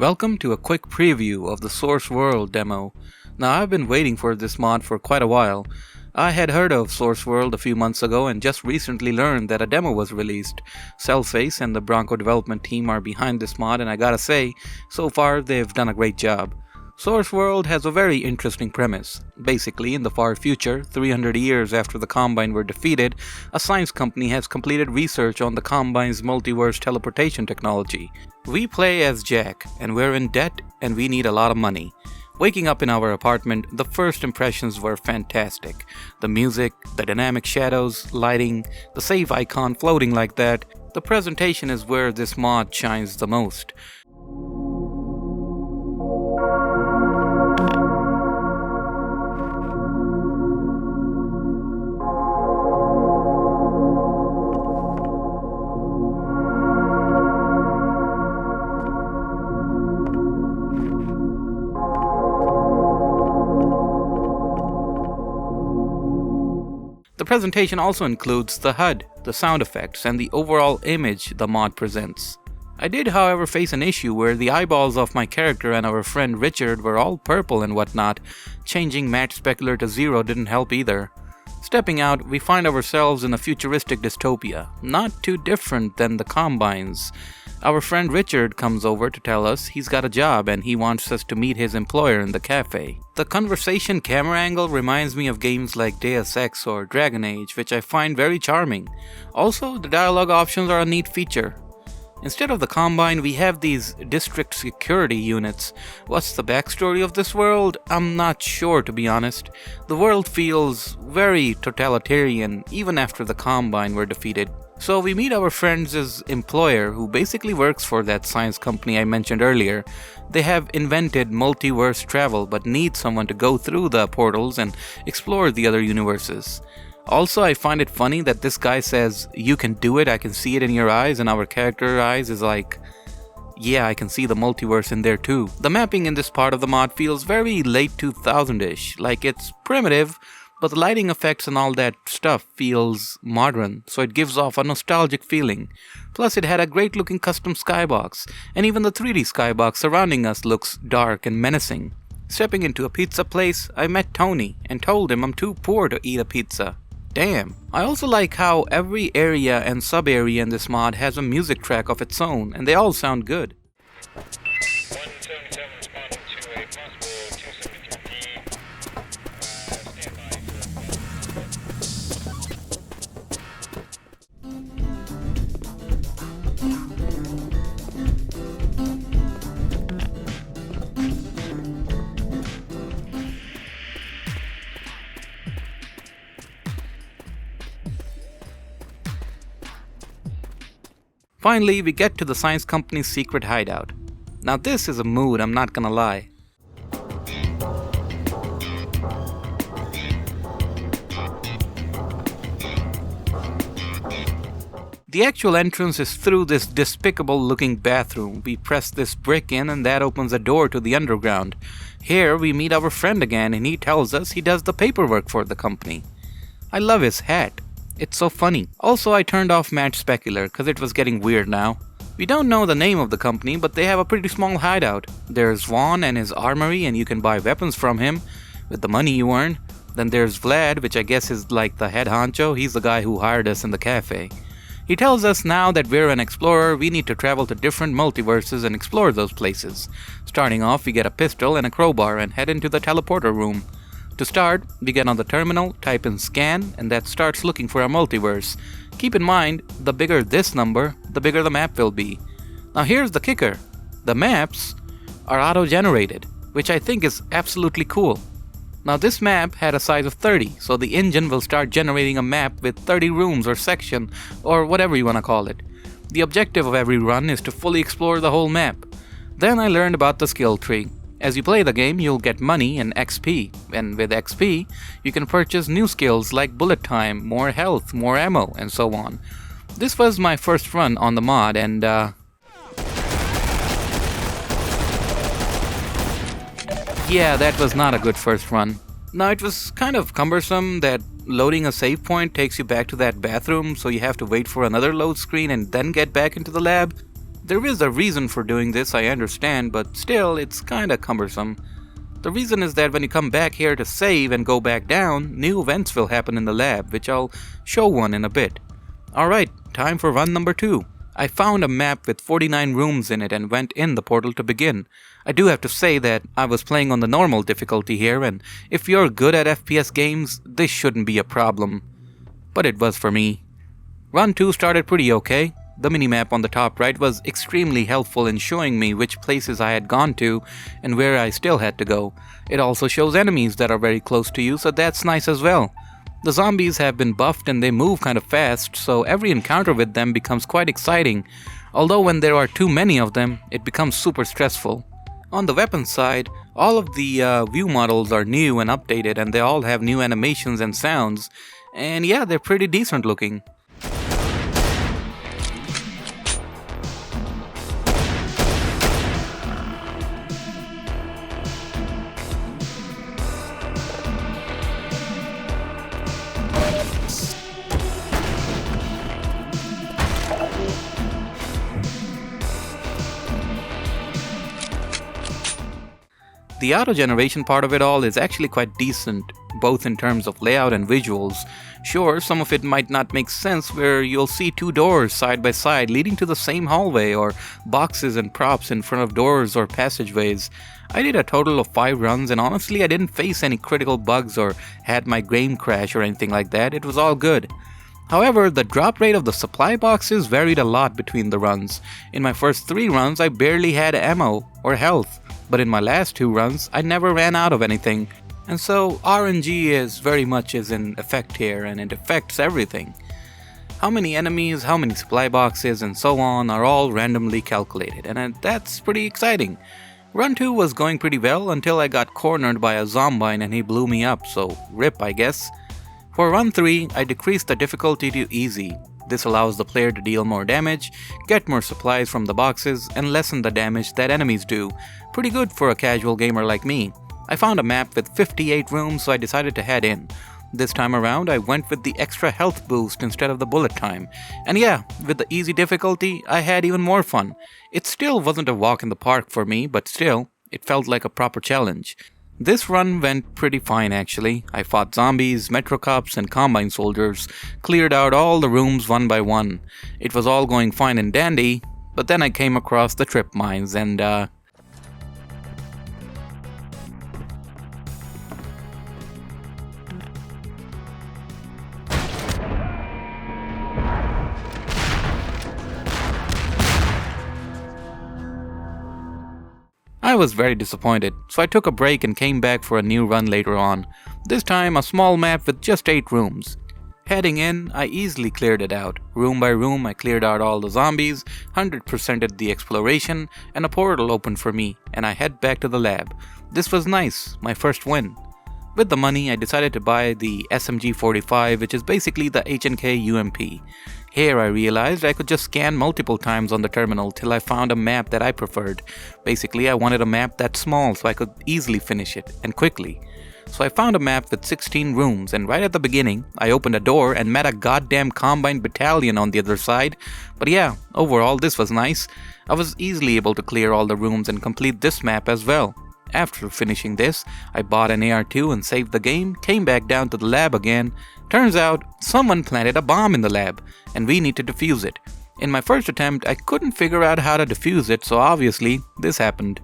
Welcome to a quick preview of the SourceWorld demo. Now I've been waiting for this mod for quite a while. I had heard of SourceWorld a few months ago and just recently learned that a demo was released. Cellface and the Bronco development team are behind this mod, and I gotta say, so far they've done a great job. SourceWorld has a very interesting premise. Basically, in the far future, 300 years after the Combine were defeated, a science company has completed research on the Combine's multiverse teleportation technology. We play as Jack, and we're in debt and we need a lot of money. Waking up in our apartment, the first impressions were fantastic. The music, the dynamic shadows, lighting, the save icon floating like that. The presentation is where this mod shines the most. The presentation also includes the HUD, the sound effects, and the overall image the mod presents. I did, however, face an issue where the eyeballs of my character and our friend Richard were all purple and whatnot. Changing match specular to 0 didn't help either. Stepping out, we find ourselves in a futuristic dystopia, not too different than the Combines. Our friend Richard comes over to tell us he's got a job and he wants us to meet his employer in the cafe. The conversation camera angle reminds me of games like Deus Ex or Dragon Age, which I find very charming. Also, the dialogue options are a neat feature. Instead of the Combine, we have these district security units. What's the backstory of this world? I'm not sure, to be honest. The world feels very totalitarian even after the Combine were defeated. So we meet our friend's employer, who basically works for that science company I mentioned earlier. They have invented multiverse travel but need someone to go through the portals and explore the other universes. Also, I find it funny that this guy says, "You can do it, I can see it in your eyes," and our character eyes is like, yeah, I can see the multiverse in there too. The mapping in this part of the mod feels very late 2000-ish, like it's primitive, but the lighting effects and all that stuff feels modern, so it gives off a nostalgic feeling. Plus, it had a great looking custom skybox, and even the 3D skybox surrounding us looks dark and menacing. Stepping into a pizza place, I met Tony and told him I'm too poor to eat a pizza. Damn. I also like how every area and sub-area in this mod has a music track of its own, and they all sound good. Finally, we get to the science company's secret hideout. Now this is a mood, I'm not gonna lie. The actual entrance is through this despicable looking bathroom. We press this brick in and that opens a door to the underground. Here we meet our friend again and he tells us he does the paperwork for the company. I love his hat. It's so funny. Also, I turned off match specular because it was getting weird now. We don't know the name of the company, but they have a pretty small hideout. There's Vaughn and his armory, and you can buy weapons from him with the money you earn. Then there's Vlad, which I guess is like the head honcho. He's the guy who hired us in the cafe. He tells us now that we're an explorer, we need to travel to different multiverses and explore those places. Starting off, we get a pistol and a crowbar and head into the teleporter room. To start, we get on the terminal, type in scan, and that starts looking for a multiverse. Keep in mind, the bigger this number, the bigger the map will be. Now here's the kicker. The maps are auto-generated, which I think is absolutely cool. Now this map had a size of 30, so the engine will start generating a map with 30 rooms or section, or whatever you want to call it. The objective of every run is to fully explore the whole map. Then I learned about the skill tree. As you play the game, you'll get money and XP, and with XP, you can purchase new skills like bullet time, more health, more ammo, and so on. This was my first run on the mod, and yeah, that was not a good first run. Now, it was kind of cumbersome that loading a save point takes you back to that bathroom, so you have to wait for another load screen and then get back into the lab. There is a reason for doing this, I understand, but still, it's kinda cumbersome. The reason is that when you come back here to save and go back down, new events will happen in the lab, which I'll show one in a bit. Alright, time for run number 2. I found a map with 49 rooms in it and went in the portal to begin. I do have to say that I was playing on the normal difficulty here, and if you're good at FPS games, this shouldn't be a problem. But it was for me. Run 2 started pretty okay. The minimap on the top right was extremely helpful in showing me which places I had gone to and where I still had to go. It also shows enemies that are very close to you, so that's nice as well. The zombies have been buffed and they move kind of fast, so every encounter with them becomes quite exciting, although when there are too many of them, it becomes super stressful. On the weapons side, all of the view models are new and updated, and they all have new animations and sounds, and yeah, they're pretty decent looking. The auto-generation part of it all is actually quite decent, both in terms of layout and visuals. Sure, some of it might not make sense where you'll see 2 doors side by side leading to the same hallway, or boxes and props in front of doors or passageways. I did a total of 5 runs, and honestly I didn't face any critical bugs or had my game crash or anything like that. It was all good. However, the drop rate of the supply boxes varied a lot between the runs. In my first 3 runs I barely had ammo or health, but in my last 2 runs I never ran out of anything. And so RNG is very much in effect here, and it affects everything. How many enemies, how many supply boxes, and so on are all randomly calculated, and that's pretty exciting. Run 2 was going pretty well until I got cornered by a zombie and he blew me up, so rip I guess. For run 3, I decreased the difficulty to easy. This allows the player to deal more damage, get more supplies from the boxes, and lessen the damage that enemies do. Pretty good for a casual gamer like me. I found a map with 58 rooms, so I decided to head in. This time around, I went with the extra health boost instead of the bullet time. And yeah, with the easy difficulty, I had even more fun. It still wasn't a walk in the park for me, but still, it felt like a proper challenge. This run went pretty fine actually. I fought zombies, metro cops, and combine soldiers, cleared out all the rooms one by one. It was all going fine and dandy, but then I came across the trip mines and I was very disappointed, so I took a break and came back for a new run later on. This time a small map with just 8 rooms. Heading in, I easily cleared it out. Room by room I cleared out all the zombies, 100%ed the exploration, and a portal opened for me, and I head back to the lab. This was nice, my first win. With the money I decided to buy the SMG-45, which is basically the H&K UMP. Here I realized I could just scan multiple times on the terminal till I found a map that I preferred. Basically I wanted a map that small so I could easily finish it, and quickly. So I found a map with 16 rooms, and right at the beginning I opened a door and met a goddamn combined battalion on the other side. But yeah, overall this was nice. I was easily able to clear all the rooms and complete this map as well. After finishing this, I bought an AR-2 and saved the game, came back down to the lab again. Turns out, someone planted a bomb in the lab, and we need to defuse it. In my first attempt, I couldn't figure out how to defuse it, so obviously, this happened.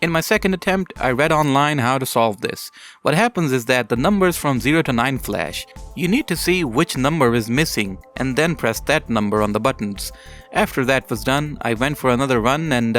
In my second attempt, I read online how to solve this. What happens is that the numbers from 0 to 9 flash. You need to see which number is missing and then press that number on the buttons. After that was done, I went for another run and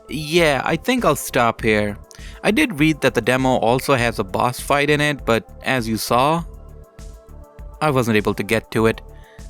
yeah, I think I'll stop here. I did read that the demo also has a boss fight in it, but as you saw, I wasn't able to get to it.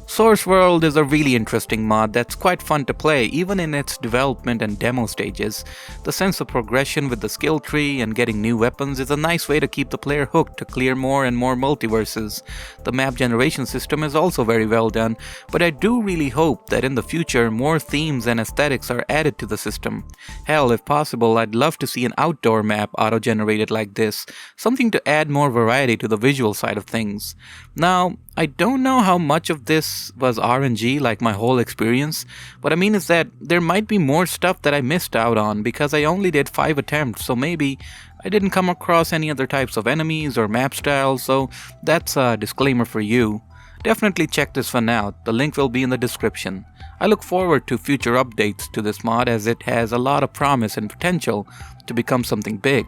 SourceWorld is a really interesting mod that's quite fun to play even in its development and demo stages. The sense of progression with the skill tree and getting new weapons is a nice way to keep the player hooked to clear more and more multiverses. The map generation system is also very well done, but I do really hope that in the future more themes and aesthetics are added to the system. Hell, if possible, I'd love to see an outdoor map auto-generated like this, something to add more variety to the visual side of things. Now, I don't know how much of this was RNG like my whole experience. What I mean is that there might be more stuff that I missed out on because I only did 5 attempts, so maybe I didn't come across any other types of enemies or map styles, so that's a disclaimer for you. Definitely check this one out, the link will be in the description. I look forward to future updates to this mod as it has a lot of promise and potential to become something big.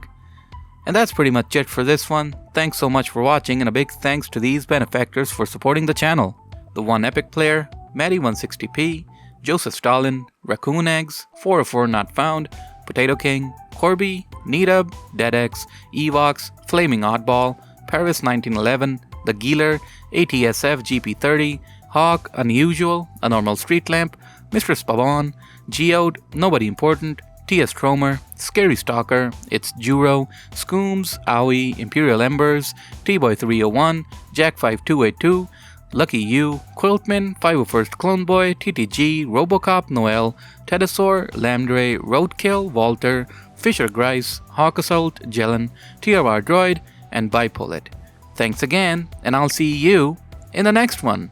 And that's pretty much it for this one. Thanks so much for watching, and a big thanks to these benefactors for supporting the channel. The One Epic Player, Maddie160p, Joseph Stalin, Raccoon Eggs, 404 Not Found, Potato King, Corby, Needub, DeadX, Evox, Flaming Oddball, Paris 1911, The Geeler, ATSF GP30, Hawk, Unusual, A Normal Street Lamp, Mr. Spavon, Geode, Nobody Important, T.S. Tromer, Scary Stalker, It's Juro, Scooms, Owie, Imperial Embers, T-Boy301, Jack5282, Lucky You, Quiltman, 501st Clone Boy, TTG, Robocop, Noel, Tedosaur, Lambdre, Roadkill, Walter, Fisher Grice, Hawk Assault, Jelen, TRR Droid, and Bipolit. Thanks again, and I'll see you in the next one.